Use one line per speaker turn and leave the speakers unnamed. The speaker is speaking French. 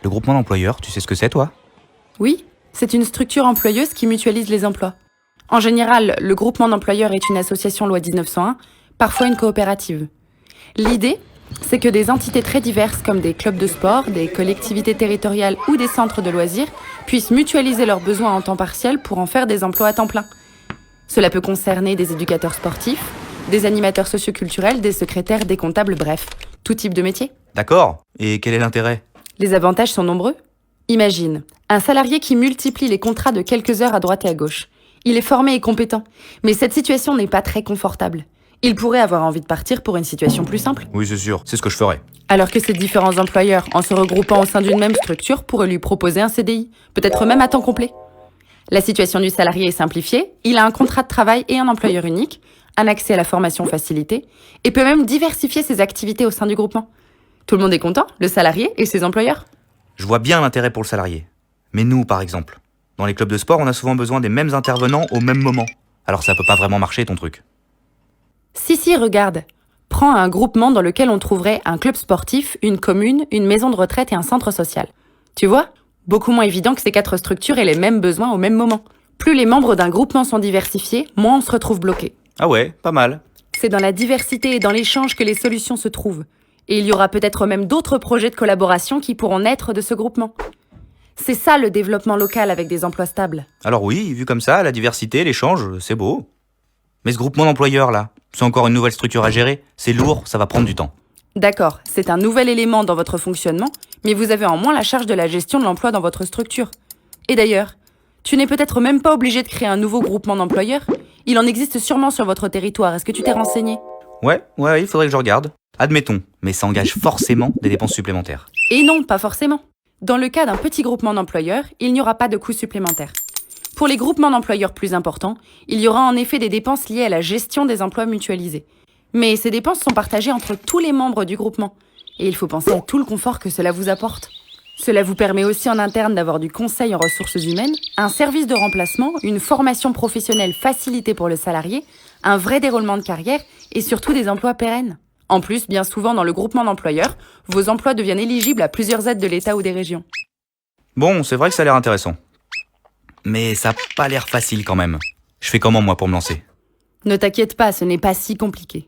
Le groupement d'employeurs, tu sais ce que c'est, toi?
Oui, c'est une structure employeuse qui mutualise les emplois. En général, le groupement d'employeurs est une association loi 1901, parfois une coopérative. L'idée, c'est que des entités très diverses comme des clubs de sport, des collectivités territoriales ou des centres de loisirs puissent mutualiser leurs besoins en temps partiel pour en faire des emplois à temps plein. Cela peut concerner des éducateurs sportifs, des animateurs socioculturels, des secrétaires, des comptables, bref, tout type de métier.
D'accord. Et quel est l'intérêt?
Les avantages sont nombreux. Imagine, un salarié qui multiplie les contrats de quelques heures à droite et à gauche. Il est formé et compétent, mais cette situation n'est pas très confortable. Il pourrait avoir envie de partir pour une situation plus simple.
Oui, c'est sûr, c'est ce que je ferais.
Alors que ces différents employeurs, en se regroupant au sein d'une même structure, pourraient lui proposer un CDI, peut-être même à temps complet. La situation du salarié est simplifiée, il a un contrat de travail et un employeur unique, un accès à la formation facilité, et peut même diversifier ses activités au sein du groupement. Tout le monde est content, le salarié et ses employeurs.
Je vois bien l'intérêt pour le salarié. Mais nous, par exemple, dans les clubs de sport, on a souvent besoin des mêmes intervenants au même moment. Alors ça peut pas vraiment marcher, ton truc.
Si, regarde. Prends un groupement dans lequel on trouverait un club sportif, une commune, une maison de retraite et un centre social. Tu vois ? Beaucoup moins évident que ces 4 structures aient les mêmes besoins au même moment. Plus les membres d'un groupement sont diversifiés, moins on se retrouve bloqué.
Ah ouais, pas mal.
C'est dans la diversité et dans l'échange que les solutions se trouvent. Et il y aura peut-être même d'autres projets de collaboration qui pourront naître de ce groupement. C'est ça le développement local avec des emplois stables.
Alors oui, vu comme ça, la diversité, l'échange, c'est beau. Mais ce groupement d'employeurs, là, c'est encore une nouvelle structure à gérer. C'est lourd, ça va prendre du temps.
D'accord, c'est un nouvel élément dans votre fonctionnement, mais vous avez en moins la charge de la gestion de l'emploi dans votre structure. Et d'ailleurs, tu n'es peut-être même pas obligé de créer un nouveau groupement d'employeurs. Il en existe sûrement sur votre territoire. Est-ce que tu t'es renseigné ?
Ouais, il faudrait que je regarde. Admettons, mais ça engage forcément des dépenses supplémentaires.
Et non, pas forcément. Dans le cas d'un petit groupement d'employeurs, il n'y aura pas de coûts supplémentaires. Pour les groupements d'employeurs plus importants, il y aura en effet des dépenses liées à la gestion des emplois mutualisés. Mais ces dépenses sont partagées entre tous les membres du groupement. Et il faut penser à tout le confort que cela vous apporte. Cela vous permet aussi en interne d'avoir du conseil en ressources humaines, un service de remplacement, une formation professionnelle facilitée pour le salarié, un vrai déroulement de carrière et surtout des emplois pérennes. En plus, bien souvent dans le groupement d'employeurs, vos emplois deviennent éligibles à plusieurs aides de l'État ou des régions.
Bon, c'est vrai que ça a l'air intéressant. Mais ça n'a pas l'air facile quand même. Je fais comment moi pour me lancer?
Ne t'inquiète pas, ce n'est pas si compliqué.